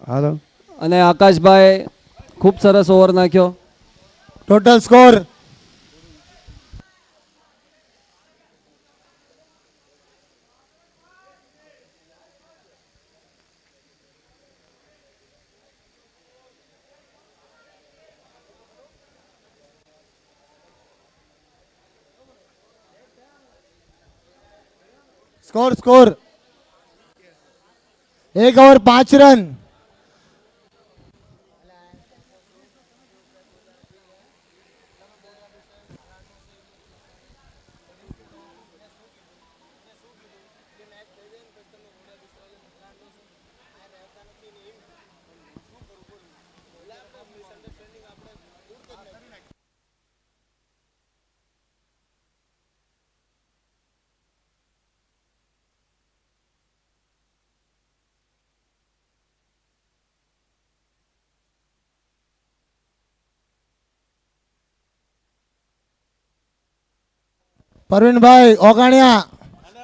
હાલો અને આકાશભાઈ ખૂબ સરસ ઓવર નાખ્યો. Total score score score 1 over 5 run. પરવીનભાઈ ઓગાણિયા,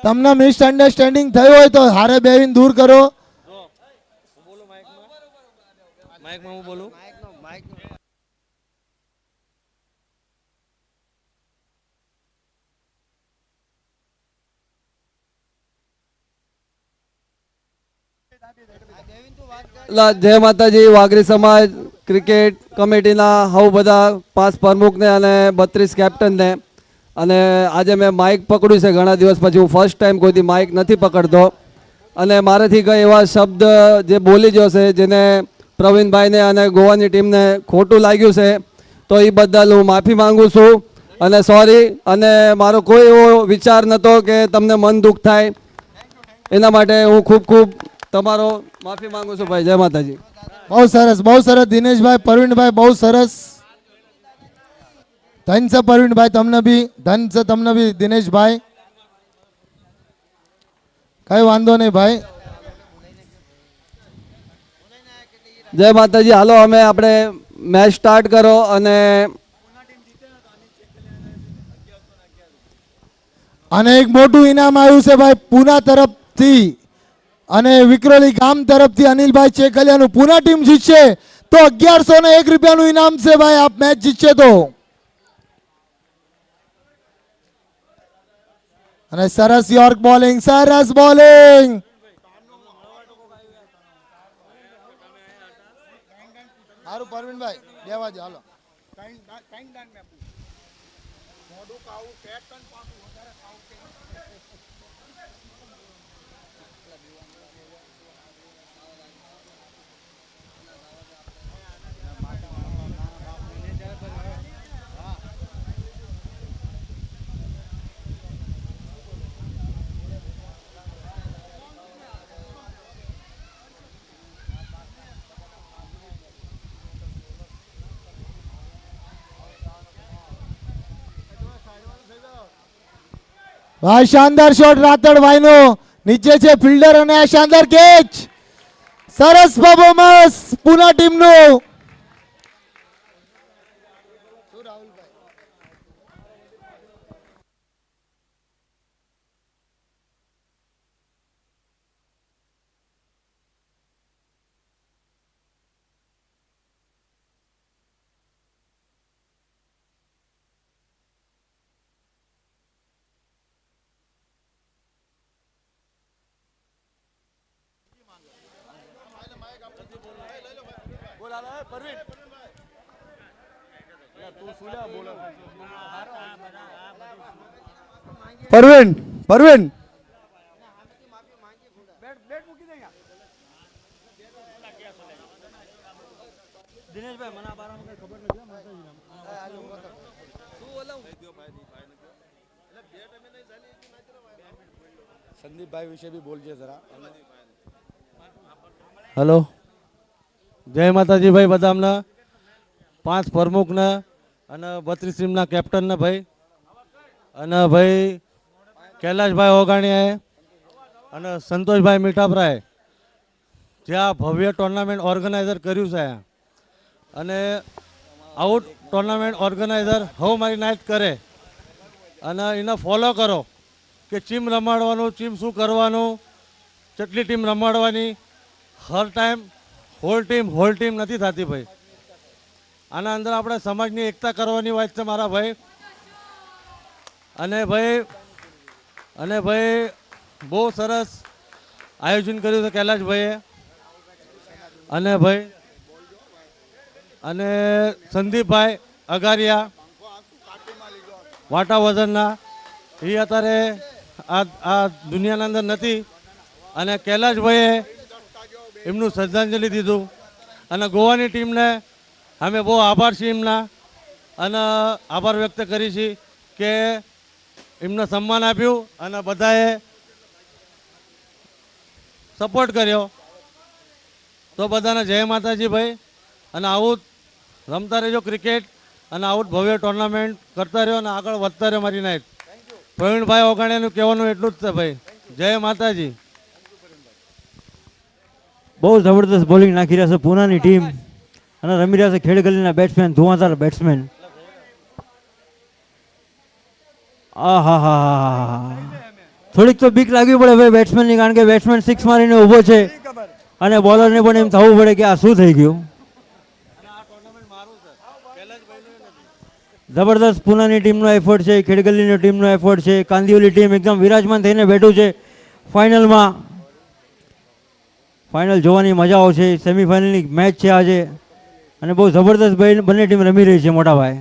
તમને મિસઅન્ડરસ્ટેન્ડિંગ થયું હોય તો હારે બેહીને દૂર કરો. માઇકમાં હું બોલું? જય માતાજી. વાઘરી સમાજ ક્રિકેટ કમિટીના હવ બધા 5 પ્રમુખને અને 32 કેપ્ટનને. અને આજે મેં માઇક પકડ્યું છે ઘણા દિવસ પછી. હું ફર્સ્ટ ટાઈમ કોઈથી માઇક નથી પકડતો અને મારાથી કંઈ એવા શબ્દ જે બોલી ગયો છે જેને પ્રવીણભાઈને અને ગોવાની ટીમને ખોટું લાગ્યું છે તો એ બદલ હું માફી માંગુ છું અને સોરી. અને મારો કોઈ એવો વિચાર નહોતો કે તમને મન દુઃખ થાય, એના માટે હું ખૂબ ખૂબ તમારો માફી માંગુ છું ભાઈ. જય માતાજી. બહુ સરસ દિનેશભાઈ, પરવીનભાઈ બહુ સરસ. ધન છે પરવીનભાઈ તમને બી, ધન છે તમને બી દિનેશભાઈ. કઈ વાંધો નહીં ભાઈ. જય માતાજી. હાલો અમે આપણે મેચ સ્ટાર્ટ કરો. અને એક મોટું ઇનામ આવ્યું છે ભાઈ પૂના તરફથી અને વિક્રોલી ગામ તરફથી અનિલભાઈ ચેકલિયાનું. પૂના ટીમ જીતશે તો 1101 રૂપિયાનું ઇનામ છે ભાઈ. આપ મેચ જીતશે તો. અને સરસ યોર્ક બોલિંગ, સરસ બોલિંગ. સારું પરવીનભાઈ દેવા દે હાલો. ભાઈ શાનદાર શોટ રાતડભાઈ નો. નીચે છે ફિલ્ડર અને આ શાનદાર કેચ. સરસ પરફોર્મન્સ પૂના ટીમ નું. પરવીન પરવીન સંદીપભાઈ વિશે બી બોલજે જરા. હેલો, જય માતાજી ભાઈ બધામને. 5 પ્રમુખને અને 32 ટીમના કેપ્ટનને ભાઈ અને ભાઈ કૈલાશભાઈ ઓગાણીયાએ અને સંતોષભાઈ મીઠાપરાએ જે આ ભવ્ય ટુર્નામેન્ટ ઓર્ગેનાઇઝર કર્યું છે. અને આવું ટુર્નામેન્ટ ઓર્ગેનાઇઝર હવે મારી નાઇટ કરે અને એને ફોલો કરો કે ટીમ રમાડવાનું, ટીમ શું કરવાનું, કેટલી ટીમ રમાડવાની હર ટાઈમ હોલ ટીમ નથી થતી ભાઈ. આના અંદર આપણે સમાજની એકતા કરવાની વાત છે મારા ભાઈ. અને ભાઈ બહુ સરસ આયોજન કર્યું છે કૈલાશભાઈએ. અને સંદીપભાઈ અગારિયા વાટા વજનના એ અત્યારે આ દુનિયાના અંદર નથી. અને કૈલાશભાઈએ એમનું શ્રદ્ધાંજલિ દીધું. અને ગોવાની ટીમને અમે બહુ આભાર છીએ એમના. અને આભાર વ્યક્ત કરી છીએ કે એમને સન્માન આપ્યું અને બધાએ સપોર્ટ કર્યો. તો બધાને જય માતાજી ભાઈ. અને આવું જ રમતા રહેજો ક્રિકેટ અને આવું જ ભવ્ય ટુર્નામેન્ટ કરતા રહ્યો અને આગળ વધતા રહ્યો મારી નાઈટ. પ્રવીણભાઈ ઓગાણિયાનું કહેવાનું એટલું જ છે ભાઈ. જય માતાજી. બહુ જબરદસ્ત બોલિંગ નાખી રહ્યા છે પૂનાની ટીમ અને રમી રહ્યા છે ખેડગલીના બેટ્સમેન, ધુઆધાર બેટ્સમેન. આહા, થોડીક તો બીક લાગવી પડે ભાઈ બેટ્સમેનની, કારણ કે બેટ્સમેન સિક્સ મારીને ઊભો છે અને બોલરને પણ એમ થવું પડે કે આ શું થઈ ગયું. જબરદસ્ત પૂનાની ટીમનો એફર્ટ છે, ખેડગલીની ટીમનો એફર્ટ છે. કાંદિવલી ટીમ એકદમ વિરાજમાન થઈને બેઠું છે ફાઇનલમાં. ફાઇનલ જોવાની મજા આવશે. સેમીફાઇનલની મેચ છે આજે અને બહુ જબરદસ્ત બંને ટીમ રમી રહી છે મોટા ભાઈ.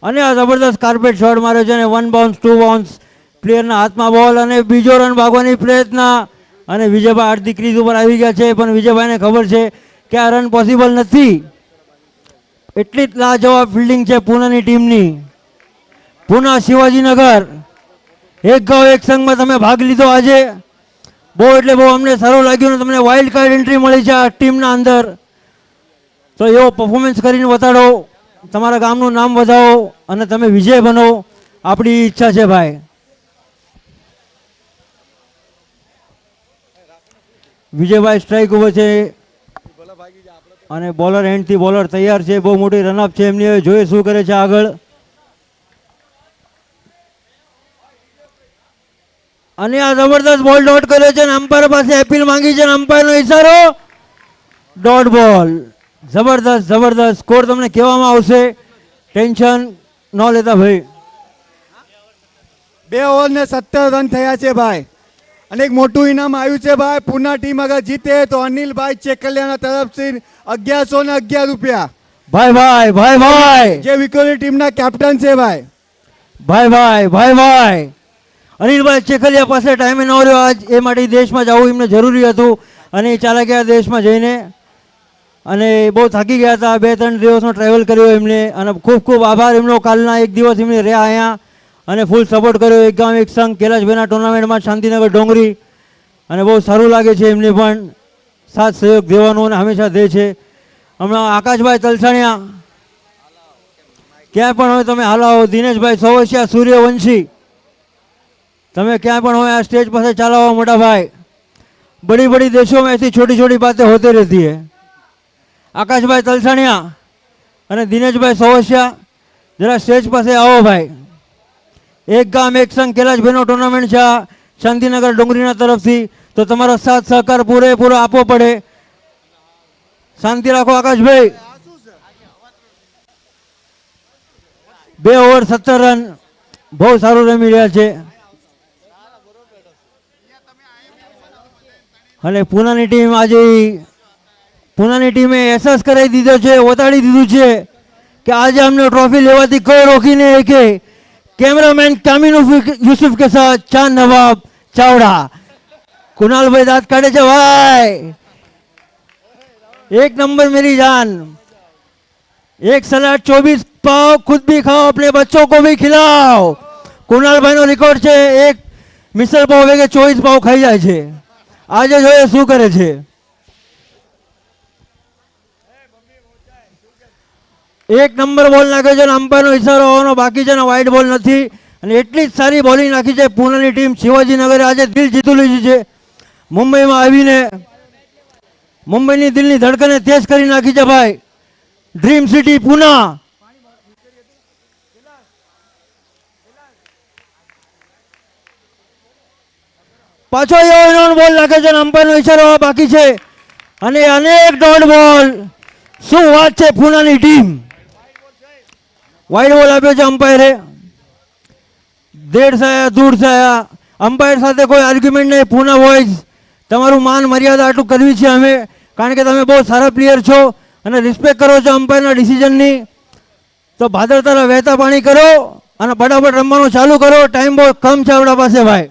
અને આ જબરદસ્ત કાર્પેટ શોટ માર્યો છે અને 1 બાઉન્સ 2 બાઉન્સ પ્લેયરના હાથમાં બોલ અને બીજો રન ભાગવાની પ્રયત્ન. અને વિજયભાઈ અડધી ક્રીઝ ઉપર આવી ગયા છે, પણ વિજયભાઈને ખબર છે કે આ રન પોસિબલ નથી. એટલી જ લાજવાબ ફિલ્ડિંગ છે પૂનાની ટીમની. પૂના શિવાજીનગર એક ગાંવ એક સંઘમાં તમે ભાગ લીધો આજે. બહુ એટલે બહુ અમને સારું લાગ્યું. તમને વાઇલ્ડ કાર્ડ એન્ટ્રી મળી છે આ ટીમના અંદર. તો એવો પરફોર્મન્સ કરીને બતાડો, તમારા ગામનું નામ વધાવો અને તમે વિજય બનો, આપણી ઈચ્છા છે ભાઈ. વિજયભાઈ સ્ટ્રાઇક ઉપર છે અને બોલર એન્ડથી બોલર તૈયાર છે. બહુ મોટી રનઅપ છે એમની. હવે જોઈએ શું કરે છે આગળ. અને આ જબરદસ્ત બોલ ડોટ કર્યો છે અને અમ્પાયર પાસે અપીલ માંગી છે અને અમ્પાયરનો ઇશારો ડોટ બોલ. જબરદસ્ત સ્કોર તમને કહેવામાં આવશે, ટેન્શન ન લેતા ભાઈ. 2 ઓવર ને 17 રન થયા છે ભાઈ. અને એક મોટું ઇનામ આવ્યું છે ભાઈ. પૂના ટીમ અગર જીતે તો અનિલભાઈ ચેકલિયાના તરફથી 1111 રૂપિયા. ભાઈ જે વિક્ટોરી ટીમના કેપ્ટન છે ભાઈ. ભાઈ અનિલભાઈ ચેખલિયા પાસે ટાઈમે ન રહ્યો આજ, એ માટે દેશમાં જવું એમને જરૂરી હતું અને એ ચાલ્યા ગયા દેશમાં જઈને. અને બહુ થાકી ગયા હતા. 2-3 દિવસનો ટ્રાવેલ કર્યો એમને અને ખૂબ ખૂબ આભાર એમનો. કાલના એક દિવસ એમને રહ્યા અહીંયા અને ફૂલ સપોર્ટ કર્યો. એક ગામ એક સંઘ કૈલાશભાઈના ટુર્નામેન્ટમાં શાંતિનગર ડોંગરી. અને બહુ સારું લાગે છે એમને પણ સાથ સહયોગ દેવાનો અને હંમેશા દે છે. હમણાં આકાશભાઈ તલસાણિયા ક્યાંય પણ હોય તમે હાલાવો. દિનેશભાઈ સોવસિયા, સૂર્યવંશી તમે ક્યાં પણ હોય આ स्टेज પાસે ચાલાવો मोटा भाई. बड़ी बड़ी देशों में ऐसी छोटी छोटी बातें होती रहती है. आकाश भाई तलसाणिया અને દિનેશભાઈ સોવસિયા જરા સ્ટેજ પાસે આવો ભાઈ. એક ગામ એક સંઘ કૈલાશભાઈનો ટુર્નામેન્ટ છે આ શાંતિનગર ડુંગરીના તરફથી, તો તમારો સાથ સહકાર પૂરેપૂરો આપવો પડે. શાંતિ રાખો આકાશભાઈ. 2 ઓવર 17 રન બહુ સારું રમી રહ્યા છે. અને પૂનાની ટીમે અહેસાસ કરાવી દીધો છે, ઓતાડી દીધું છે कि आज हमने ट्रॉफी लेवाती कोई रोकी नहीं के. कैमरामैन कामिन यूसुफ के साथ चांद नवाब चावड़ा. कुणाल भाई दांत काटे छे भाई. 1 नंबर मेरी जान. एक सलाद 24 पाव खुद भी खाओ, अपने बच्चों को भी खिलाओ. कुणाल भाई नो रिकॉर्ड છે. એક મિસલ પાવ વેગે 24 પાવ ખાઈ જાય છે. આજે જોઈએ શું કરે છે. એક નંબર બોલ નાખ્યો છે અને અમ્પાયરનો ઇશારો હોવાનો બાકી છે ને વાઇડ બોલ નથી. અને એટલી જ સારી બોલિંગ નાખી છે પૂનાની ટીમ. શિવાજીનગરે આજે દિલ જીતી લીધું છે. મુંબઈમાં આવીને મુંબઈની દિલની ધડકને તેજ કરી નાખી છે ભાઈ. Dream city Poona. પાછો એવો બોલ નાખે છે અને અમ્પાયરનો ઈશારો બાકી છે અને અનેક ડોટ બોલ. શું વાત છે પૂનાની ટીમ. વાઇડ બોલ આપ્યો છે અમ્પાયરે. દેડ સાયા દૂર સાયા. અમ્પાયર સાથે કોઈ આર્ગ્યુમેન્ટ નહીં. પૂના બોયઝ તમારું માન મર્યાદા આટલું કરવી છે અમે, કારણ કે તમે બહુ સારા પ્લેયર છો અને રિસ્પેક્ટ કરો છો અમ્પાયરના ડિસિઝનની. તો ભાદરતારા વહેતા પાણી કરો અને ફટાફટ રમવાનું ચાલુ કરો. ટાઈમ બહુ કમ છે આપણા પાસે ભાઈ.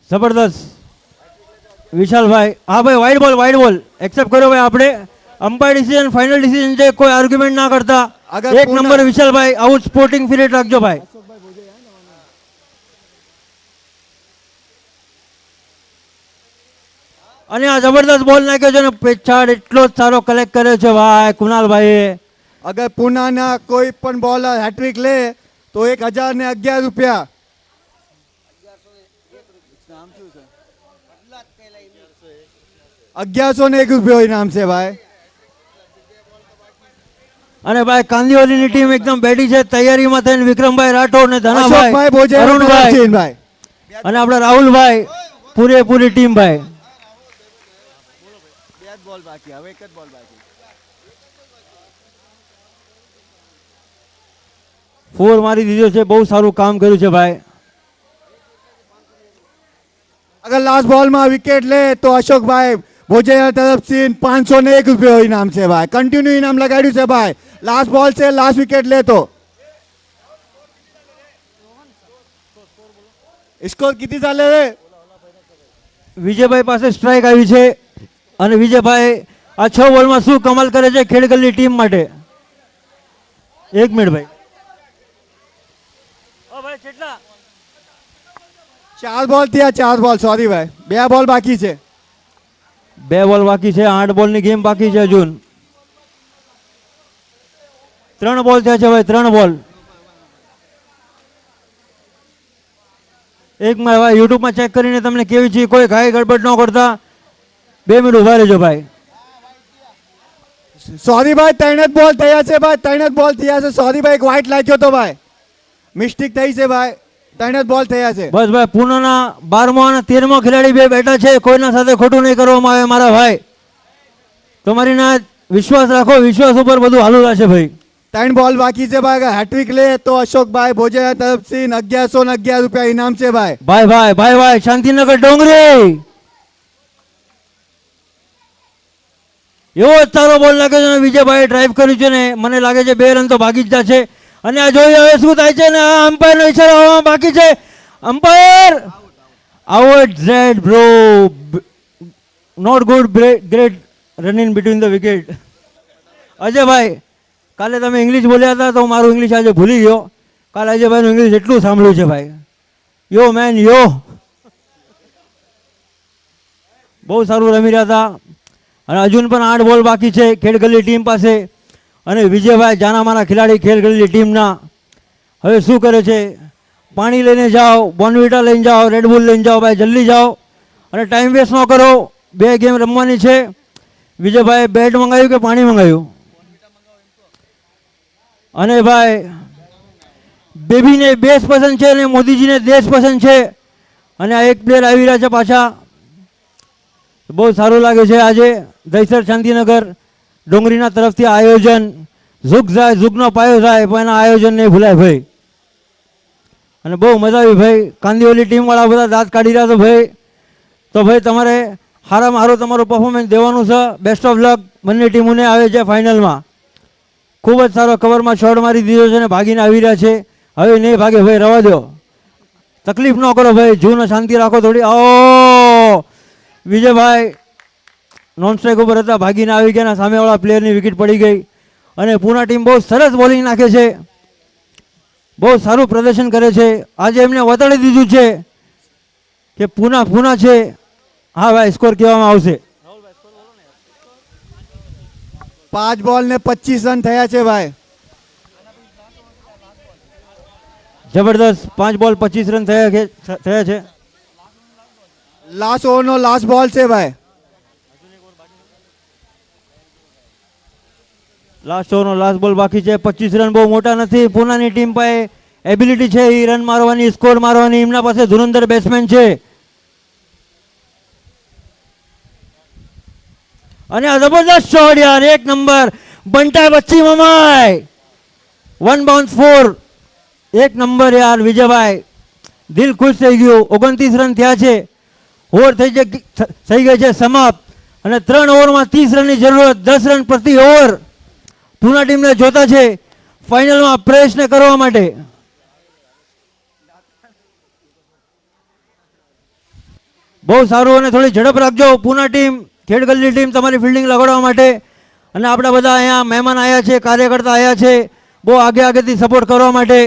જબરદસ્ત વિશાલભાઈ. હા ભાઈ, વાઇડ બોલ એક્સેપ્ટ કર્યો ભાઈ આપણે. અમ્પાયર ડિસિઝન ફાઇનલ ડિસિઝન છે, કોઈ આર્ગ્યુમેન્ટ ના કરતા. અગર એક પૂના- નંબર વિશાલભાઈ, આવું સ્પોર્ટિંગ સ્પિરિટ રાખજો ભાઈ. અને આ જબરદસ્ત બોલ નાખ્યો છે અને પેછાડ એટલો જ સારો કલેક્ટ કર્યો છે ભાઈ કુનાલભાઈએ. અગર પુનાના કોઈ પણ બોલર હેટ્રિક લે તો 1011 રૂપિયા. 1101 રૂપિયો ઇનામ છે ભાઈ. અને ભાઈ કાંદીવાલીની ટીમ એકદમ બેઠી છે તૈયારીમાં થઈને. વિક્રમભાઈ રાઠોડ ને અશોકભાઈ ધનાભાઈ, ભોજે, અરુણભાઈ તરફસીનભાઈ. અને આપણા રાહુલભાઈ, પૂરેપૂરી ટીમ ભાઈ. ફોર મારી દીધો છે, બહુ સારું કામ કર્યું છે ભાઈ. અગર લાસ્ટ બોલમાં વિકેટ લે તો અશોકભાઈ ભોજેના તરફથી 501 રૂપિયો ઇનામ છે ભાઈ. કન્ટિન્યુ ઇનામ લગાડ્યું છે ભાઈ. લાસ્ટ બોલ છે, લાસ્ટ વિકેટ લે તો. સ્કોર किती ચાલે રે? વિજયભાઈ પાસે સ્ટ્રાઇક આવી છે અને વિજયભાઈ આ 6 બોલમાં શું કમાલ કરે છે ખેડગલની ટીમ માટે. 1 મિનિટ ભાઈ. 4 બોલ થયા, 4 બોલ. સોરી ભાઈ, 2 બોલ બાકી છે. 2 બોલ બાકી છે. 8 બોલની ગેમ બાકી છે હજુ. 3 બોલ થયા છે ભાઈ, 3 બોલ. એક માં ભાઈ યુટ્યુબમાં ચેક કરીને તમને કેવી છે, કોઈ ઘાય ગડબડ ન કરતા. 2 મિનિટ ઉભા રહેજો ભાઈ. સોરી ભાઈ, 3 જ બોલ થયા છે ભાઈ. 3 જ બોલ થયા છે. સોરી ભાઈ, એક વ્હાઈટ લાગ્યો તો ભાઈ, મિસ્ટેક થઈ છે ભાઈ. 3 જ બોલ થયા છે. બસ ભાઈ, પૂનાના 12મો અને 13મો ખેલાડી બે બેઠા છે. કોઈના સાથે ખોટું નહીં કરવામાં આવે મારા ભાઈ. તમારી ના વિશ્વાસ રાખો, વિશ્વાસ ઉપર બધું હાલું રહેશે ભાઈ. 3 બોલ બાકી છે ભાઈ. અગર હેટ્રિક લે તો અશોકભાઈ ભોજેના તરફથી 1111 રૂપિયા ઇનામ છે ભાઈ. ભાઈ શાંતિનગર ડોંગરી એવો જ સારો બોલ લાગે છે. વિજયભાઈ ડ્રાઈવ કર્યું છે ને મને લાગે છે 2 રન તો ભાગી જ જશે. અને આ જોઈએ હવે શું થાય છે ને આ અમ્પાયરનો ઈશારો આવવામાં બાકી છે. અમ્પાયર આઉટ રેડ bro, not good, great run in between the wicket. અજયભાઈ, કાલે તમે ઇંગ્લિશ બોલ્યા હતા તો મારું ઇંગ્લિશ આજે ભૂલી ગયો. કાલે અજયભાઈનું ઇંગ્લિશ એટલું સાંભળ્યું છે ભાઈ. યો મેન યો, બહુ સારું રમી રહ્યા હતા. અને હજુ પણ 8 બોલ બાકી છે ખેડગલ્લી ટીમ પાસે. અને વિજયભાઈ જાનામાના ખેલાડી ખેડગલ્લી ટીમના હવે શું કરે છે? પાણી લઈને જાઓ, બોર્નવિટા લઈને જાઓ, રેડબુલ લઈને જાઓ ભાઈ, જલ્દી જાઓ અને ટાઈમ વેસ્ટ ન કરો. 2 ગેમ રમવાની છે. વિજયભાઈ બેટ મંગાવ્યું કે પાણી મંગાવ્યું? અને ભાઈ બેબીને બેસ પસંદ છે અને મોદીજીને દેશ પસંદ છે. અને આ એક પ્લેયર આવી રહ્યા છે પાછા. બહુ સારું લાગે છે આજે. દહીસર શાંતિનગર ડોંગરીના તરફથી આયોજન. ઝુક જાય, ઝુકનો પાયો જાય, પણ એના આયોજન નહીં ભૂલાય ભાઈ. અને બહુ મજા આવી ભાઈ. કાંદીવલી ટીમવાળા બધા દાંત કાઢી રહ્યા તો ભાઈ. તો ભાઈ તમારે સારામાં સારું તમારું પરફોર્મન્સ દેવાનું છે. બેસ્ટ ઓફ લક બંને ટીમોને આવે છે ફાઇનલમાં. ખૂબ જ સારો કવરમાં શોટ મારી દીધો છે અને ભાગીને આવી રહ્યા છે. હવે નહીં ભાગે ભાઈ, રવા દો, તકલીફ ન કરો ભાઈ. જૂને શાંતિ રાખો થોડી. ઓ વિજયભાઈ નોન સ્ટ્રાઇક ઉપર હતા, ભાગીને આવી ગયા. સામેવાળા પ્લેયરની વિકેટ પડી ગઈ. અને પૂના ટીમ બહુ સરસ બોલિંગ નાખે છે, બહુ સારું પ્રદર્શન કરે છે. આજે એમને વતાડી દીધું છે કે પૂના છે. હા ભાઈ, સ્કોર કહેવામાં આવશે. 5 બોલ ને 25 રન થયા છે ભાઈ. જબરદસ્ત. 5 બોલ 25 રન થયા છે. લાસ્ટ ઓવરનો લાસ્ટ બોલ છે ભાઈ. લાસ્ટ ઓવરનો લાસ્ટ બોલ બાકી છે. 25 રન બહુ મોટા નથી. પૂનાની ટીમ પાસે એબિલિટી છે એ રન મારવાની, સ્કોર મારવાની. એમના પાસે ધુરંધર બેટ્સમેન છે. અને આ જબરદસ્ત શોટ યાર, એક નંબર. બંટા બચ્ચી મમાય 1 બાઉન્સ 4. એક નંબર યાર વિજયભાઈ, દિલ ખુશ થઈ ગયું. 29 રન થયા છે. ઓવર થઈ ગઈ છે સમાપ્ત. અને 3 ઓવરમાં 30 રનની જરૂરત, 10 રન પ્રતિ ઓવર. પૂના ટીમને જોતા છે ફાઇનલમાં પ્રયત્ન કરવા માટે. બહુ સારું અને થોડી ઝડપ રાખજો પૂના ટીમ, ખેડગલ્લી ટીમ તમારી ફિલ્ડિંગ લગાડવા માટે. અને આપણા બધા અહીંયા મહેમાન આવ્યા છે, કાર્યકર્તા આવ્યા છે બહુ આગેથી સપોર્ટ કરવા માટે.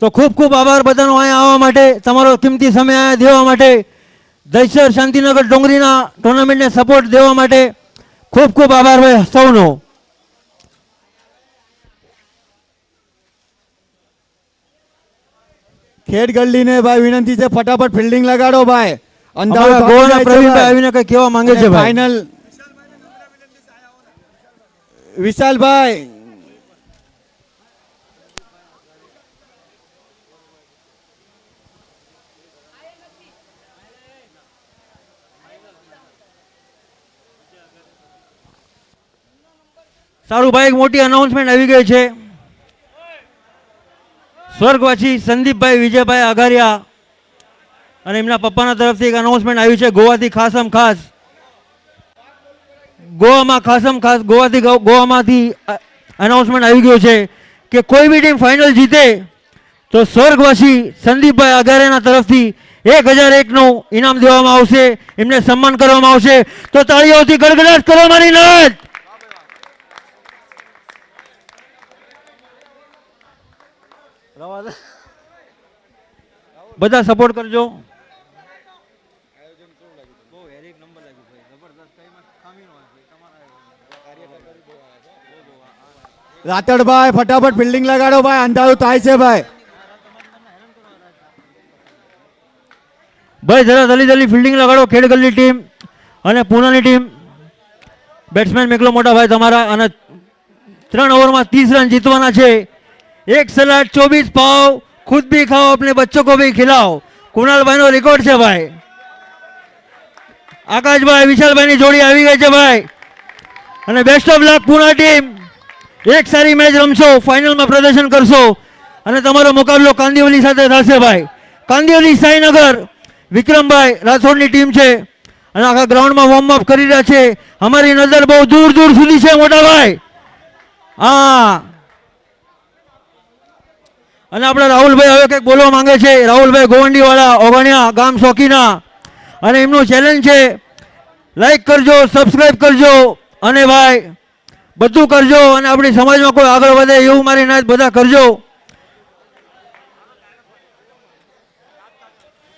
તો ખૂબ ખૂબ આભાર બધાનો અહીંયા આવવા માટે, તમારો કિંમતી સમય અહીંયા દેવા માટે, દહીસર શાંતિનગર ડોંગરીના ટુર્નામેન્ટને સપોર્ટ દેવા માટે ખૂબ ખૂબ આભાર ભાઈ સૌનો. ખેડ ગલ્લીને ભાઈ વિનંતી છે, ફટાફટ ફિલ્ડિંગ લગાડો ભાઈ. અમારા ગોવાના પ્રવીણભાઈ આવીને કંઈ કહેવા માંગે છે ભાઈ. ફાઇનલ વિશાલભાઈ, સારું ભાઈ, એક મોટી અનાઉન્સમેન્ટ આવી ગઈ છે. સ્વર્ગવાસી સંદીપભાઈ વિજયભાઈ આઘારિયા અને એમના પપ્પાના તરફથી એક અનાઉન્સમેન્ટ આવ્યું છે. ગોવાથી ખાસમ ખાસ ગોવામાંથી અનાઉન્સમેન્ટ આવી ગયું છે કે કોઈ બી ટીમ ફાઇનલ જીતે તો સ્વર્ગવાસી સંદીપભાઈ આઘારિયાના તરફથી 1001નું ઇનામ દેવામાં આવશે. એમને સન્માન કરવામાં આવશે. તો તાળીઓથી ગડગડાટ કરો મારી નાથ. બધા સપોર્ટ કરજો. રાતડભાઈ ફટાફટ ફિલ્ડિંગ લગાડો ભાઈ, અંધારું થાય છે ભાઈ. ભાઈ જરા જલ્દી ફિલ્ડિંગ લગાડો. ખેડગલ્લી ટીમ અને પૂનાની ટીમ. બેટ્સમેન મેકલો મોટા ભાઈ તમારા. અને 3 ઓવરમાં 30 રન જીતવાના છે. 1 સલાડ 24 પાવ, खुद भी खाओ अपने बच्चों को भी खिलाओ. कुणालभाई નો રેકોર્ડ છે ભાઈ. આકાશભાઈ વિશાલભાઈની જોડી આવી ગઈ છે ભાઈ. અને best of luck Poona team. એક સારી મેચ રમશો, ફાઇનલમાં પ્રદર્શન કરશો અને તમારો મુકાબલો કાંદિવલી સાથે થશે ભાઈ. કાંદિવલી સાઈનગર વિક્રમભાઈ રાઠોડની ટીમ છે અને આખા ગ્રાઉન્ડમાં વોર્મઅપ કરી રહ્યા છે. અમારી નજર બહુ દૂર દૂર સુધી છે મોટા ભાઈ. હા, અને આપણા રાહુલભાઈ હવે કંઈક બોલવા માંગે છે. રાહુલભાઈ ગોવંડીવાળા ઓગણિયા ગામ શોખીના. અને એમનું ચેલેન્જ છે લાઈક કરજો, સબસ્ક્રાઈબ કરજો અને ભાઈ બધું કરજો. અને આપણી સમાજમાં કોઈ આગળ વધે એવું મારી નાત બધા કરજો.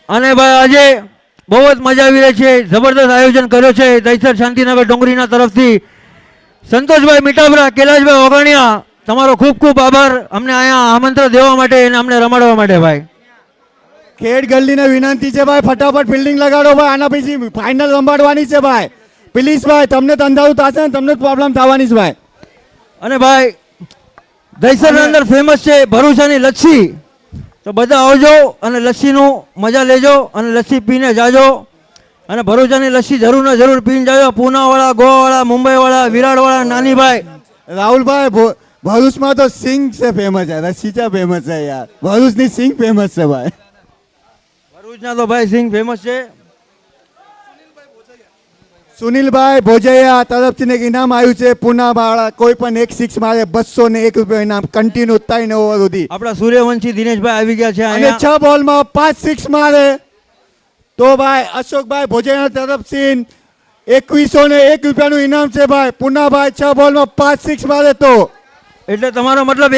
અને ભાઈ આજે બહુ જ મજા આવી રહી છે. જબરદસ્ત આયોજન કર્યો છે દહીસર શાંતિનગર ડોંગરીના તરફથી. સંતોષભાઈ મીઠાપરા, કૈલાશભાઈ ઓગણિયા, તમારો ખૂબ ખૂબ આભાર અમને અહીંયા આમંત્રણ દેવા માટે અને અમને રમાડવા માટે ભાઈ. ખેડ ગલ્લીને વિનંતી છે ભાઈ, ફટાફટ ફિલ્ડિંગ લગાડો ભાઈ. આના પછી ફાઇનલ રમાડવાની છે ભાઈ. પ્લીઝ ભાઈ, તમને તો અંધારું થશે ને તમને પ્રોબ્લેમ થવાની છે ભાઈ. અને ભાઈ દહીસરની અંદર ફેમસ છે ભરૂચાની લચ્છી. તો બધા આવજો અને લસ્સીનું મજા લેજો અને લસ્સી પીને જાજો. અને ભરૂચાની લસ્સી જરૂર ને જરૂર પીને જાજો. પૂનાવાળા, ગોવાવાળા, મુંબઈવાળા, વિરાટવાળા, નાનીભાઈ. રાહુલભાઈ ભરૂચમાં તો સિંગ છે ફેમસ છે, રસીચા ફેમસ છે યાર. ભરૂચની સિંગ ફેમસ છે ભાઈ. ભરૂચના તો ભાઈ સિંગ ફેમસ છે. સુનિલભાઈ ભોજૈયા તરફથી એક ઇનામ આવ્યું છે. પૂના વાળા કોઈ પણ 1 6 મારે 201 રૂપિયા ઇનામ કન્ટિન્યુ 3 ઓવર સુધી. આપણા સૂર્યવંશી દિનેશભાઈ આવી ગયા છે અને અહીંયા. 6 બોલમાં 5 6 મારે તો ભાઈ અશોકભાઈ ભોજૈયા તરફથી 2101 રૂપિયાનું ઇનામ છે ભાઈ. પૂનાભાઈ 6 બોલમાં 5 6 મારે તો એટલે તમારો મતલબ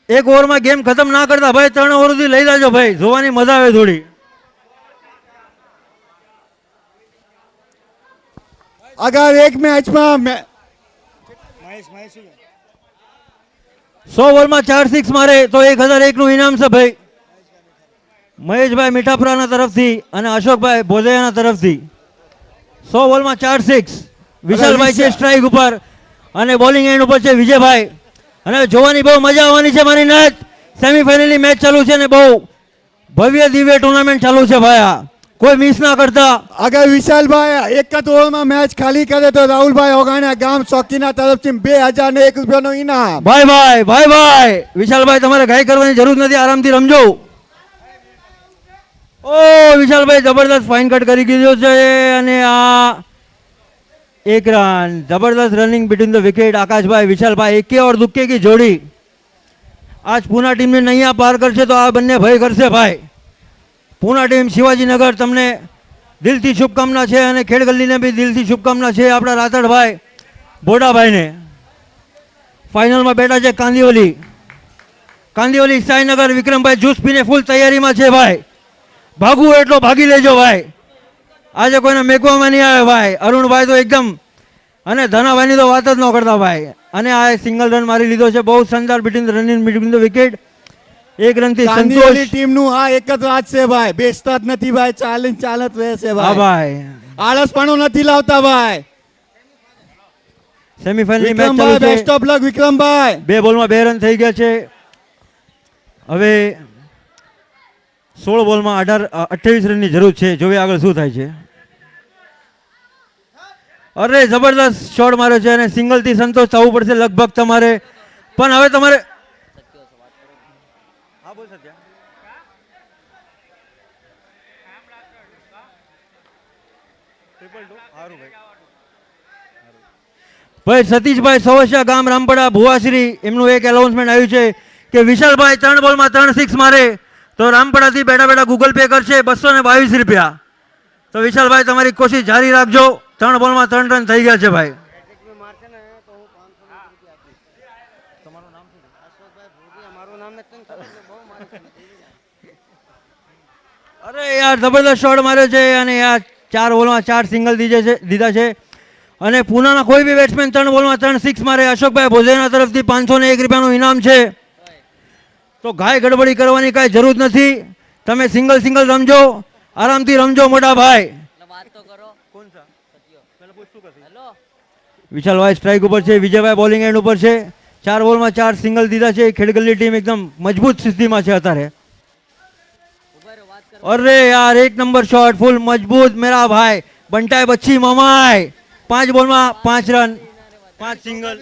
એક ઓવરમાં ગેમ ખતમ ના કરતા ભાઈ 3 ઓવર સુધી લઈ જાજો ભાઈ, જોવાની મજા આવે થોડી. અગર એક મેચમાં 100 બોલમાં 4 6 મારે તો 1001નું ઇનામ છે ભાઈ. મહેશભાઈ મીઠાપુરાના તરફથી અને અશોકભાઈ ભોજૈયાના તરફથી 100 બોલમાં 4 6. વિશાલભાઈ છે સ્ટ્રાઇક ઉપર અને બોલિંગ એન્ડ ઉપર છે વિજયભાઈ. અને જોવાની બહુ મજા આવવાની છે મારી નાચ. સેમીફાઇનલની મેચ ચાલુ છે ને બહુ ભવ્ય દિવ્ય ટુર્નામેન્ટ ચાલુ છે ભાઈ. આ કોઈ મિસ ના કરતા. અગર વિશાલભાઈ એક જ ઓવરમાં મેચ ખાલી કરે તો રાહુલભાઈ ઓગાણિયા ગામ ચોકીના તરફથી 2001 રૂપિયાનું ઇનામ. ભાઈ વિશાલભાઈ તમારે ઘાઈ કરવાની જરૂર નથી, આરામથી રમજો. ઓ વિશાલભાઈ જબરદસ્ત ફાઇન કટ કરી દીધો છે અને આ એક રન, જબરદસ્ત રનિંગ બિટવીન ધ વિકેટ. આકાશભાઈ વિશાલભાઈ એકે ઓર દુક્કે કી જોડી. આજ પૂના ટીમને નૈયા પાર કરશે તો આ બંને ભાઈ કરશે ભાઈ. પૂના ટીમ શિવાજીનગર તમને દિલથી શુભકામના છે અને ખેડ ગલ્લીને બી દિલથી શુભકામના છે. આપણા રાતડભાઈ બોડાભાઈને ફાઇનલમાં બેઠા છે કાંદીવલી સાઈનગર. વિક્રમભાઈ જ્યુસ પીને ફૂલ તૈયારીમાં છે ભાઈ. ભાગવું એટલો ભાગી લેજો ભાઈ, આજે કોઈને મેકવામાં નહીં આવે ભાઈ. અરુણભાઈ તો એકદમ, અને ધનાભાઈની તો વાત જ ન કરતા ભાઈ. અને આ સિંગલ રન મારી લીધો છે, બહુ શાનદાર રનિંગ બિટવીન ધ વિકેટ. એક રનથી કાંદીવલી સંતોષ. ટીમનું આ એક જ રાજ છે ભાઈ, બેસતા જ નથી ભાઈ, ચાલત રહે છે હા ભાઈ, ભાઈ આળસપણું નથી લાવતા ભાઈ. સેમીફાઇનલની મેચ ચાલુ વિક્રમભાઈ છે. બેસ્ટ ઓફ લક વિક્રમભાઈ. 2 બોલમાં 2 રન થઈ ગયા છે. હવે 16 બોલમાં 28 રનની જરૂર છે. જોઈએ આગળ શું થાય છે. અરે જબરદસ્ત શોટ માર્યો છે અને સિંગલથી સંતોષ થવું પડશે લગભગ તમારે. પણ હવે તમારે ભાઈ સતીશભાઈ સવસિયા ગામ રામપડા ભુવાશ્રી એમનું એક એનાઉન્સમેન્ટ આવ્યું છે કે વિશાલભાઈ 3 બોલમાં 3 સિક્સ મારે તો રામપડાથી બેઠા ગૂગલ પે કરશે 222 રૂપિયા. તો વિશાલભાઈ તમારી કોશિશ જારી રાખજો. 3 બોલમાં 3 રન થઈ ગયા છે ભાઈ. અરે યાર જબરદસ્ત શોટ માર્યો છે અને યાર 4 બોલમાં 4 સિંગલ દીધા છે. અને પુનાના કોઈ બી બેટ્સમેન 3 બોલમાં 3 સિક્સ મારે અશોકભાઈ ભોજેના તરફથી 501 રૂપિયાનું ઇનામ છે. તો ગાય ગડબડી કરવાની કાંઈ જરૂર નથી. તમે સિંગલ રમજો, આરામથી રમજો મોટા ભાઈ. વિશાલભાઈ સ્ટ્રાઇક ઉપર છે, વિજયભાઈ બોલિંગ એન્ડ ઉપર છે. 4 બોલમાં 4 સિંગલ દીધા છે. ખેડગલ્લી ટીમ એકદમ મજબૂત સ્થિતિમાં છે અત્યારે. અરે યાર એક નંબર શોટ, ફૂલ મજબૂત મેરા ભાઈ બંટાઈ બચ્ચી મમાઈ. 5 બોલમાં 5 રન, 5 સિંગલ.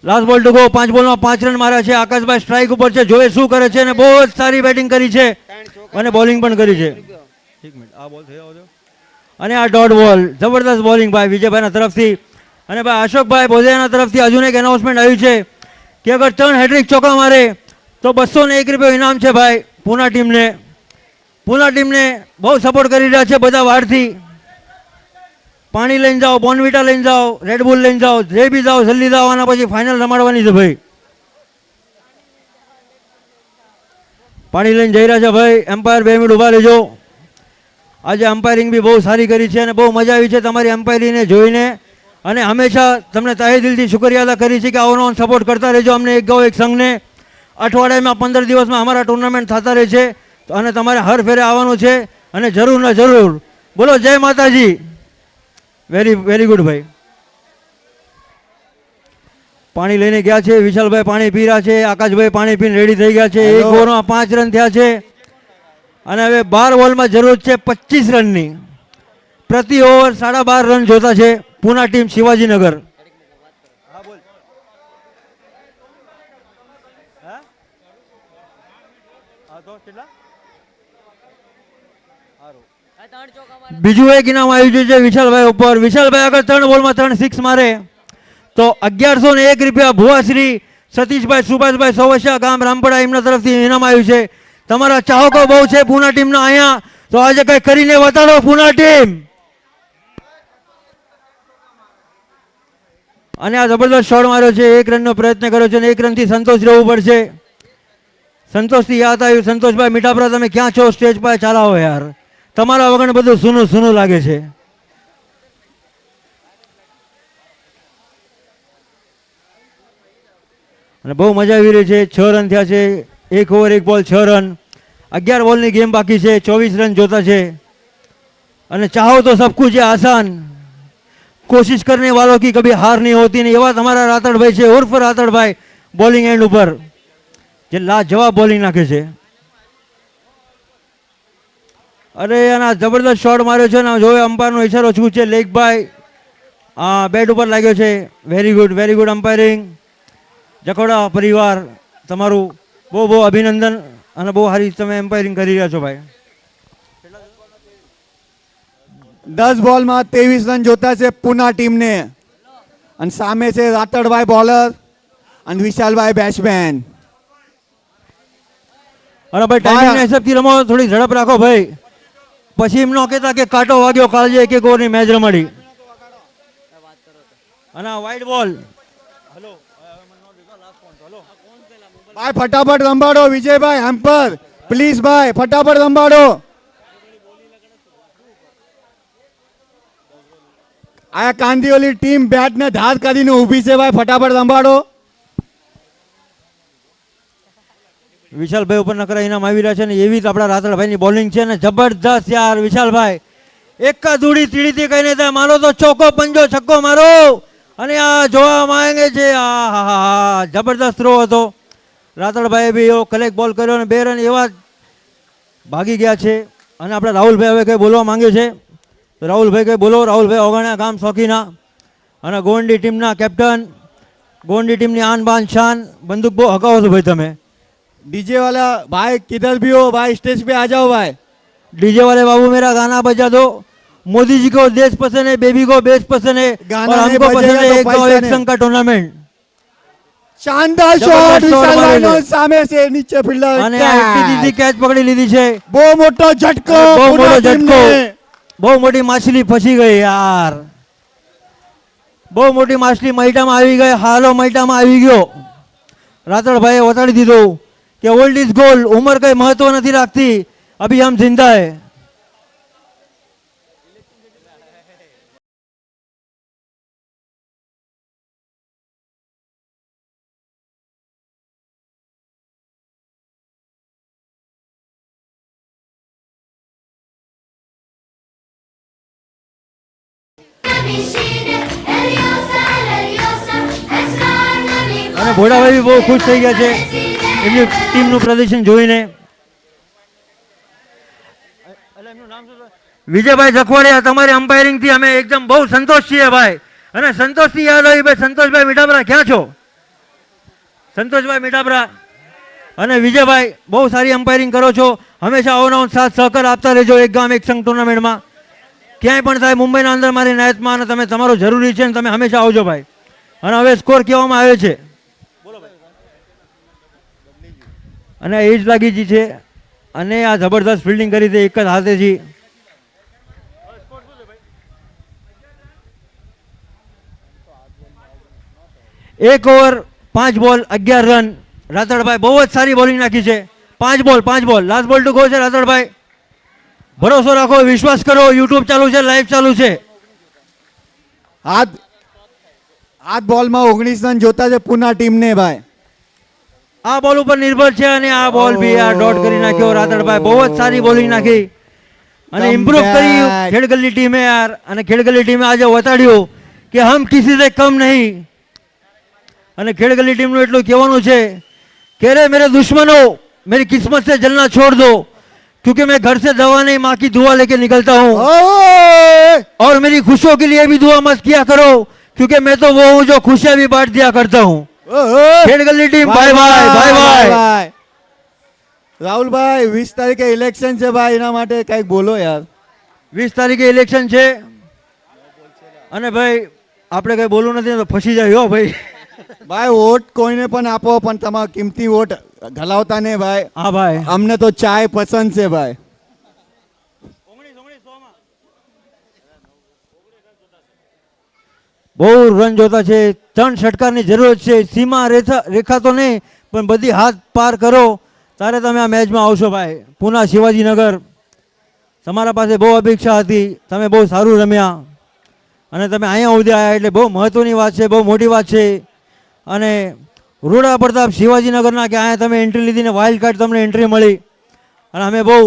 લાસ્ટ બોલ ટુ ગો. 5 બોલમાં 5 રન માર્યા છે. આકાશભાઈ સ્ટ્રાઇક ઉપર છે, જોવે શું કરે છે અને બહુ જ સારી બેટિંગ કરી છે અને બોલિંગ પણ કરી છે. અને આ ડોટ બોલ, જબરદસ્ત બોલિંગ ભાઈ વિજયભાઈના તરફથી. અને ભાઈ અશોકભાઈ ભોજિયાના તરફથી હજુ એક એનાઉન્સમેન્ટ આવ્યું છે કે અગર 3 હેટ્રિક ચોકા મારે તો 201 રૂપિયા ઇનામ છે ભાઈ પૂના ટીમને. પૂના ટીમને બહુ સપોર્ટ કરી રહ્યા છે બધા વારથી. પાણી લઈને જાઓ, બોર્નવિટા લઈને જાઓ, રેડબુલ લઈને જાઓ, જે બી જાઓ જલ્દી જાઓ. આના પછી ફાઇનલ રમાડવાની છે ભાઈ. પાણી લઈને જઈ રહ્યા છે ભાઈ. એમ્પાયર 2 મિનિટ ઊભા રહેજો. આજે એમ્પાયરિંગ બી બહુ સારી કરી છે અને બહુ મજા આવી છે તમારી એમ્પાયરિંગને જોઈને. અને હંમેશા તમને તહે દિલથી શુક્રિયા અદા કરી છે કે આવો સપોર્ટ કરતા રહેજો અમને એક ગાંવ એક સંઘને. અઠવાડિયામાં 15 દિવસમાં અમારા ટુર્નામેન્ટ થતા રહે છે અને તમારે હર ફેરે આવવાનું છે અને જરૂર ને જરૂર. બોલો જય માતાજી. વેરી ગુડ ભાઈ. પાણી લઈને ગયા છે વિશાલભાઈ, પાણી પી રહ્યા છે. આકાશભાઈ પાણી પીને રેડી થઈ ગયા છે. એક ઓવરમાં 5 રન થયા છે અને હવે 12 બોલમાં જરૂર છે 25 રનની. પ્રતિ ઓવર 12.5 રન જોતા છે પૂના ટીમ શિવાજીનગર. બીજું એક ઇનામ આવ્યું છે વિશાલભાઈ ઉપર. વિશાલભાઈ આગળ 3 બોલમાં 3 સિક્સ મારે તો 1101 રૂપિયા ભુવાશ્રી સતીશભાઈ સુભાષભાઈ સવસિયા ગામ રામપડા એમના તરફથી ઇનામ આવ્યું છે. તમારા ચાહકો બહુ છે પૂના ટીમના અહીંયા, તો આજે કઈ કરીને બતાડો પૂના ટીમ. અને આ જબરદસ્ત શોટ માર્યો છે. 1 રનનો પ્રયત્ન કર્યો છે અને 1 રનથી સંતોષ રહેવું પડશે. સંતોષથી યાદ આવ્યું, સંતોષભાઈ મીઠાપરા તમે ક્યાં છો? સ્ટેજ પર ચાલાવો યાર, તમારા વગર બધું સૂનું લાગે છે. અને બહુ મજા આવી રહી છે. 6 રન થયા છે. एक ओवर एक बॉल 6 रन 11 बॉलની ગેમ બાકી છે 24 રન જોતા છે અને ચાહો તો सब कुछ है आसान कोशिश करने वालों की कभी हार नहीं होती नहीं એવા તમારા રાતડભાઈ છે ઉર્ફ રાતડભાઈ બોલિંગ એન્ડ ઉપર જે લાજવાબ બોલિંગ નાખે છે અરે આના જબરદસ્ત શોટ માર્યો છે ને જોયો અમ્પાયરનો ઈશારો શું છે લેગ ભાઈ બેટ ઉપર લાગ્યો છે વેરી ગુડ અમ્પાયરિંગ જકોડા પરિવાર તમારું બહુ બહુ અભિનંદન અને બહુ સારી તમે એમ્પાયરિંગ કરી રહ્યા છો ભાઈ 10 બોલમાં 23 રન જોતા છે પુના ટીમને અને સામે છે રાતડભાઈ બોલર અને વિશાલભાઈ બેટ્સમેન. અને ભાઈ ટાઈમિંગના હિસાબથી રમો થોડી ઝડપ રાખો ભાઈ પછી એમ ન કહેતા કે કાંટો વાગ્યો કાળજે એક ઓવરની મેચ રમાડી અને વાઇડ બોલ ભાઈ ફટાફટ રંબાડો વિજયભાઈ હેમ્પર પ્લીઝ ભાઈ ફટાફટ રંબાડો. આ કાંદીઓલી ટીમ બેટ ને ધાર કરીને ઊભી છે ભાઈ ફટાફટ રંબાડો. વિશાલભાઈ ઉપર નકરા ઇનામ આવી રહ્યા છે ને એવી જ આપણા રાતડભાઈની બોલિંગ છે ને જબરદસ્ત યાર વિશાલભાઈ એકા ધૂળી તીડીથી કહીને થાય મારો તો ચોકો પંજો છક્કો મારો અને આ જોવા માંગે છે આ જબરદસ્ત થ્રો હતો રાતડભાઈએ બી એવો કલેક્ટ બોલ કર્યો અને 2 રન એવા ભાગી ગયા છે અને આપણે રાહુલભાઈ હવે કંઈ બોલવા માંગે છે તો રાહુલભાઈ કંઈ બોલો. રાહુલભાઈ ઓગણ્યા ગામ શોખીના અને ગોંડી ટીમના કેપ્ટન ગોંડી ટીમની આન બાન શાન બંદૂક બહુ હકાવો છો ભાઈ તમે. डीजे वाला भाई किधर भी हो भाई स्टेज पे आ जाओ भाई. डीजे वाले बाबू मेरा गाना बजा दो मोदी जी को देश पसंद है बेबी को बेस पसंद है गाना और हमको नहीं पसंद है बजेगा तो एक गांव पैसा एक नहीं. संघ का टूर्नामेंट શાનદાર જબરદસ્ત શોટ shot વિશાલ મારેલો. ભાઈનો સામે છે નીચે ફિલ્ડર અને આઈટીથી કેચ પકડી લીધી છે બહુ મોટો ઝટકો બહુ મોટો પુના ઝટકો ટીમને. બહુ મોટી માછલી ફસી ગઈ યાર બહુ મોટી માછલી મૈટામાં આવી ગઈ હાલો મૈટામાં આવી ગયો રાતડભાઈએ વતાડી દીધું कि ओल्ड इज गोल्ड उम्र का महत्व नहीं रखती अभी हम जिंदा है. અને ભોળાભાઈ બી બહુ ખુશ થઈ ગયા છે એમની ટીમનું પ્રદર્શન જોઈને. વિજયભાઈ જખવાડિયા તમારી અમ્પાયરિંગથી અમે એકદમ બહુ સંતોષ છીએ ભાઈ અને સંતોષથી યાદ આવી ભાઈ સંતોષભાઈ મીઠાપરા ક્યાં છો સંતોષભાઈ મીઠાપરા અને વિજયભાઈ બહુ સારી અમ્પાયરિંગ કરો છો હંમેશા અવનવો સાથ સહકાર આપતા રહેજો એક ગામ એક સંઘ ટુર્નામેન્ટમાં ક્યાંય પણ થાય મુંબઈના અંદર મારી નાયતમાં અને તમે તમારો જરૂરી છે અને તમે હંમેશા આવજો ભાઈ. અને હવે સ્કોર કહેવામાં આવે છે અને એજ લાગીજી છે અને આ જબરદસ્ત ફિલ્ડિંગ કરી હતી એક જ હાથેથી. એક ઓવર 5 બોલ 11 રન રાતડભાઈ બહુ જ સારી બોલિંગ નાખી છે 5 બોલ લાસ્ટ બોલ ટુ ગો છે રાતડભાઈ ભરોસો રાખો વિશ્વાસ કરો યુટ્યુબ ચાલુ છે લાઈવ ચાલુ છે. આજ બોલમાં 19 રન જોતા છે પુના ટીમને ભાઈ. આ બોલ ઉપર નિર્ભર છે અને આ બોલ બી આ ડોટ કરી નાખ્યો રાતડભાઈ બહુ જ સારી બોલિંગ નાખી અને ઇમ્પ્રૂવ કરી ખેડગલ્લી ટીમે યાર અને ખેડગલ્લી ટીમે આજે બતાડ્યું કે હમ કિસી સે કમ નહીં અને ખેડગલ્લી ટીમનું એટલું કહેવાનું છે કે રે મેરે દુશ્મનો मेरी किस्मत से जलना छोड़ दो क्योंकि मैं घर से दवा नहीं माँ की दुआ लेके निकलता हूँ और मेरी खुशियों के लिए भी दुआ मत किया करो क्योंकि मैं तो वो हूँ जो खुशियां भी बांट दिया करता हूँ. Khedgali team bye bye bye bye. રાહુલભાઈ 20 તારીખે ઇલેક્શન છે ભાઈ એના માટે કંઈક બોલો યાર. 20 તારીખે ઇલેક્શન છે અને ભાઈ આપણે કઈ બોલવું નથી તો ફસી જાય હો ભાઈ. ભાઈ વોટ કોઈને પણ આપો પણ તમારો કિંમતી વોટ ઘલાવતા નહીં ભાઈ. હા ભાઈ અમને તો ચાય પસંદ છે ભાઈ. બહુ રન જોતા છે 3 ષટકારની જરૂર છે સીમા રેખા તો નહીં પણ બધી હાથ પાર કરો તારે તમે આ મેચમાં આવશો ભાઈ. પુના શિવાજીનગર તમારા પાસે બહુ અપેક્ષા હતી તમે બહુ સારું રમ્યા અને તમે અહીંયા સુધી આવ્યા એટલે બહુ મહત્વની વાત છે બહુ મોટી વાત છે અને રૂડા પ્રતાપ શિવાજીનગરના કે અહીંયા તમે એન્ટ્રી લીધી ને વાઇલ્ડ કાર્ડ તમને એન્ટ્રી મળી અને અમે બહુ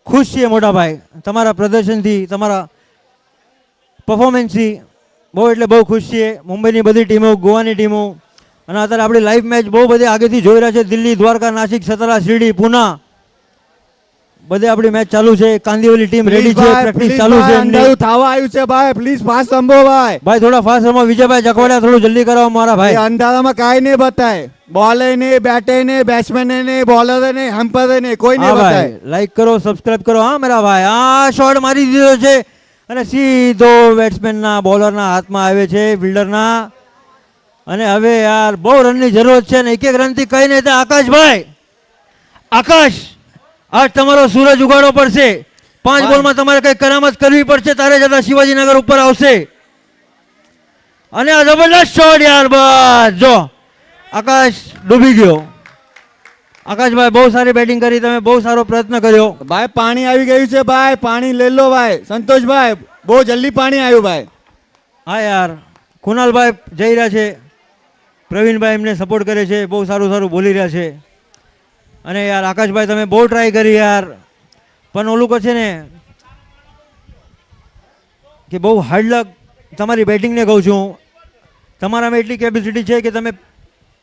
ખુશ છીએ મોટા ભાઈ તમારા પ્રદર્શનથી તમારા પરફોર્મન્સથી બહુ એટલે બહુ ખુશ છીએ મુંબઈની બધી ટીમો ગોવાની ટીમો અને અત્યારે આપણી લાઈવ મેચ બહુ બધી આગળથી જોઈ રહ્યા છે દિલ્હી દ્વારકા નાસિક સતારા શિરડી પૂના બધે આપણી મેચ ચાલુ છે કાંદીવલી ટીમ રેડી છે પ્રેક્ટિસ ચાલુ છે એમની. અંધારું થવા આવ્યું છે ભાઈ પ્લીઝ ફાસ્ટ રમો ભાઈ ભાઈ થોડા ફાસ્ટ રમો વિજયભાઈ જકવાડિયા થોડું જલ્દી કરો મારા એ ભાઈ અંધારામાં કાંઈ નહીં બતાય બોલે નહીં બેટે નહીં બેટ્સમેન નહીં બોલરે નહીં હમ્પરે નહીં કોઈ નહીં હા બતાય ભાઈ લાઈક કરો સબસ્ક્રાઇબ કરો હા મેરા ભાઈ આ શોટ મારી દીધો છે અને સીધો બેટ્સમેનના બોલરના હાથમાં આવે છે ફિલ્ડરના અને હવે યાર બહુ રનની જરૂરત છે ને એક એક રનથી કઈ નહીં આકાશભાઈ આકાશ આજ તમારો સૂરજ ઉગાડવો પડશે 5 બોલમાં તમારે કઈ કરામત કરવી પડશે તારે જતા શિવાજીનગર ઉપર આવશે અને આ જબરદસ્ત શોટ યાર બસ જો આકાશ ડૂબી ગયો આકાશભાઈ બહુ સારી બેટિંગ કરી તમે બહુ સારો પ્રયત્ન કર્યો ભાઈ પાણી આવી ગયું છે ભાઈ પાણી લઈ લો ભાઈ સંતોષભાઈ બહુ જલ્દી પાણી આવ્યું ભાઈ હા યાર કુનાલભાઈ જઈ રહ્યા છે પ્રવીણભાઈ એમને સપોર્ટ કરે છે બહુ સારું સારું બોલી રહ્યા છે અને યાર આકાશભાઈ તમે બહુ ટ્રાય કરી યાર પણ ઓલું કહે છે ને કે બહુ હાર્ડ લક તમારી બેટિંગને કહું છું તમારામાં એટલી કેપેસિટી છે કે તમે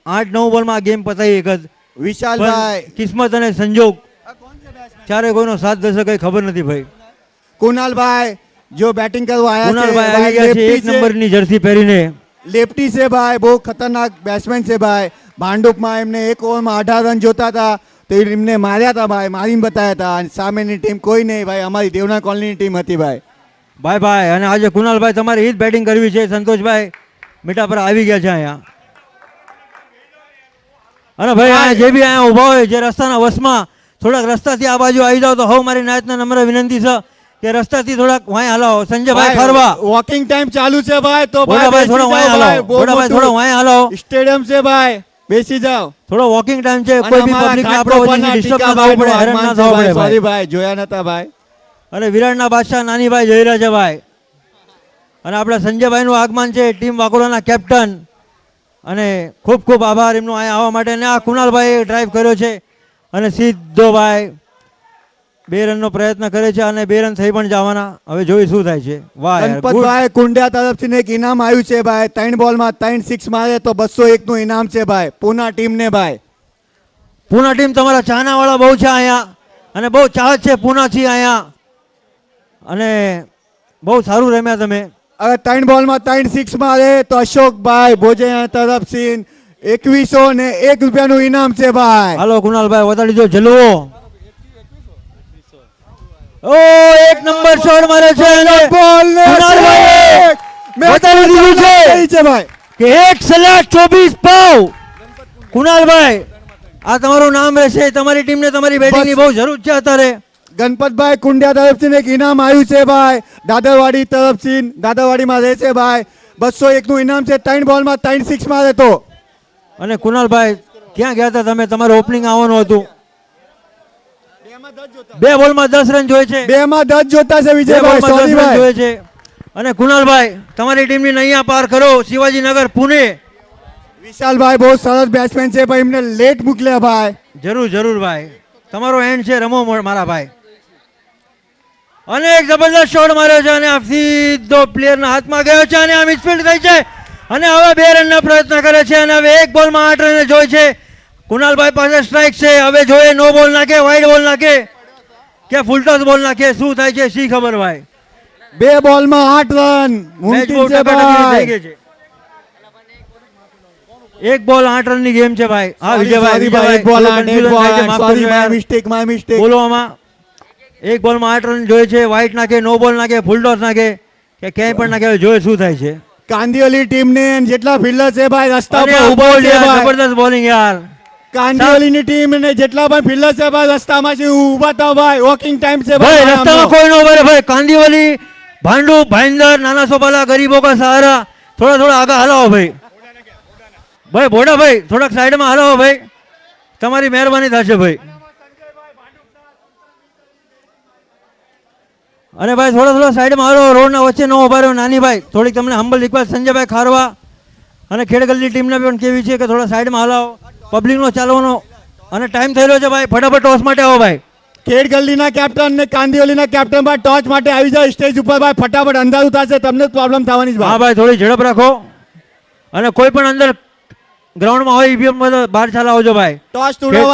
8-9 બોલમાં આ ગેમ પતાવી એક જ વિશાલભાઈ પણ કિસ્મત અને સંજોગ ચારે કોઈનો સાથ દેશે કઈ ખબર નથી ભાઈ કુનાલભાઈ જો બેટિંગ કરવા કુનાલભાઈ આવ્યા આવી ગયા છે એક છે નંબરની જર્સી પહેરીને લેફ્ટી છે ભાઈ બહુ ખતરનાક બેટ્સમેન છે ભાઈ ભાંડુપમાં એમને એક ઓવરમાં 18 રન જોતા હતા તો એમને માર્યા હતા ભાઈ મારીને બતાવ્યા હતા અને સામેની ટીમ કોઈ નહીં ભાઈ અમારી દેવના કોલોનીની ટીમ હતી ભાઈ ભાઈ ભાઈ અને આજે કુનાલભાઈ તમારે એ જ બેટિંગ કરવી છે સંતોષભાઈ મીઠા પર આવી ગયા છે અહીંયા અને ભાઈ અહીંયા જે બી અહીંયા ઊભા હોય જે રસ્તાના વસમાં થોડાક રસ્તાથી આ બાજુ આવી જાવ તો હવે મારી નાયતના નમ્ર વિનંતી છે કે રસ્તાથી થોડાક વાંય હલાવો સંજયભાઈ ખરવા વોકિંગ ટાઈમ ચાલુ છે ભાઈ તો ભોળાભાઈ થોડો વાંય હલાવો ભોળાભાઈ થોડો વાંય હલાવો સ્ટેડિયમ છે ભાઈ બેસી જાઓ થોડો વોકિંગ ટાઈમ છે કોઈ બી પબ્લિક ને આપણે વચ્ચે ડિસ્ટર્બ ના થવું પડે હેરાન ના થવું પડે સોરી ભાઈ ભાઈ જોયા નતા ભાઈ અને વિરાટના બાદશાહ નાનીભાઈ જઈ રહ્યા છે ભાઈ અને આપણા સંજયભાઈનું આગમન છે ટીમ વાકોડાના કેપ્ટન અને ખૂબ ખૂબ આભાર એમનો અહીંયા આવવા માટે અને આ કુણાલભાઈએ ડ્રાઈવ કર્યો છે અને સીધો ભાઈ 2 રનનો પ્રયત્ન કરે છે અને 2 રન થઈ પણ જવાના હવે જોઈ શું થાય છે વાહ યાર good. ગણપતભાઈ કુંડિયા તરફથી એક ઇનામ આવ્યું છે ભાઈ 3 બોલમાં 3 6 મારે તો 201 નું ઇનામ છે ભાઈ પૂના ટીમને ભાઈ પૂના ટીમ તમારા ચાહના વાળા બહુ છે અહીંયા અને બહુ ચાહત છે પૂનાથી અહીંયા અને બહુ સારું રમ્યા તમે હવે 3 બોલમાં 3 6 મારે તો અશોકભાઈ ભોજૈયા તરફથી 2101 રૂપિયાનું ઇનામ છે ભાઈ હાલો કુણાલભાઈ વધારી દો જલવો ઓ એક નંબર શોટ મારે છે અને કુણાલભાઈએ બતાવી દીધું છે ભાઈ કે 1 સલાડ 24 પાવ કુણાલભાઈ આ તમારું નામ રહેશે તમારી ટીમને તમારી બેટિંગની બહુ જરૂર છે અત્યારે ગણપતભાઈ કુંડિયા તરફથી એક ઇનામ આવ્યું છે ભાઈ દાદરવાડી તરફથી દાદરવાડીમાં રહે છે ભાઈ 201 નું ઇનામ છે 3 બોલમાં 3 6 મારે તો અને કુણાલભાઈ ક્યાં ગયા હતા તમે તમારું ઓપનિંગ આવવાનું હતું 2 બોલમાં 10 રન જોઈએ છે 2 માં 10 જોતા છે 2 વિજયભાઈ બોલમાં 10 સોરી રન ભાઈ જોઈએ છે અને કુણાલભાઈ તમારી ટીમની નૈયા પાર કરો શિવાજીનગર પુણે વિશાલભાઈ બહુ સરસ બેટ્સમેન છે ભાઈ એમને લેટ મોકલ્યા ભાઈ જરૂર જરૂર ભાઈ તમારો એન્ડ છે રમો મારા ભાઈ અને એક જબરદસ્ત શોટ માર્યો છે અને આ સીધો પ્લેયરના હાથમાં ગયો છે અને આ મિસફિલ્ડ થઈ છે અને હવે 2 રનનો પ્રયત્ન કરે છે અને હવે 1 બોલમાં 8 રન જોઈ છે કુણાલભાઈ પાસે સ્ટ્રાઇક છે હવે જોઈએ નો બોલ નાખે વાઇડ બોલ નાખે કે ફૂલ ટોસ બોલ નાખે શું થાય છે શી ખબર ભાઈ 2 બોલમાં 8 રન મેચ મુમકિન બહુ છે ટકાટકી થઈ ભાઈ ગઈ છે 1 બોલ 8 રનની ગેમ છે ભાઈ હા વિજયભાઈ ભાઈ 1 બોલ 8 confusion થાય છે, માફ સોરી કરજો માય યાર. મિસ્ટેક માય મિસ્ટેક બોલો આમાં 1 બોલમાં 8 રન જોઈએ છે વ્હાઈટ નાખે નો બોલ નાખે ફૂલ ટોસ નાખે કે ક્યાંય પણ નાખે જોઈએ શું થાય છે કાંદિવલી ટીમને જેટલા ફિલ્ડર છે ભાઈ રસ્તા અને પર આ ઊભા ball છે યાર, ભાઈ જબરદસ્ત બોલિંગ યાર કાંદિવલીની ટીમ ને જેટલા પણ ફિલ્ડર છે ભાઈ રસ્તામાં છે ઊભા થાવ ભાઈ વોકિંગ ટાઈમ છે ભાઈ ભાઈ રસ્તામાં કોઈ નો ઉભા રહે ભાઈ કાંદીવલી ભાંડુ ભાઈંદર નાના સોપાલા ગરીબો કા સહારા થોડા થોડા આગળ હલાવો ભાઈ ભાઈ બોડા ભાઈ થોડાક સાઈડમાં હલાવો ભાઈ તમારી મહેરબાની થશે ભાઈ અને ભાઈ થોડા થોડા સાઈડમાં હલો રોડના વચ્ચે ન ઉભા રહ્યો નાની ભાઈ થોડીક તમને હંબલ રિક્વેસ્ટ સંજયભાઈ ખારવા અને ખેડગલ્લી ટીમને પણ કેવી છે કે થોડા સાઈડમાં હલાવો, પબ્લિકનો ચાલવાનો અને ટાઈમ થઈ રહ્યો છે ભાઈ, ફટાફટ ટોસ માટે આવો ભાઈ. ખેડ ગલ્લીના કેપ્ટન ને કાંદિવલીના કેપ્ટન ભાઈ ટોચ માટે આવી જાય સ્ટેજ ઉપર ભાઈ, ફટાફટ અંધારું થશે, તમને પ્રોબ્લેમ થવાની જ હા ભાઈ. ભાઈ, થોડી ઝડપ રાખો અને કોઈ પણ અંદર ગ્રાઉન્ડમાં હોય ઈવીએમ બહાર ચાલો આવજો ભાઈ. ટોચ તોડવા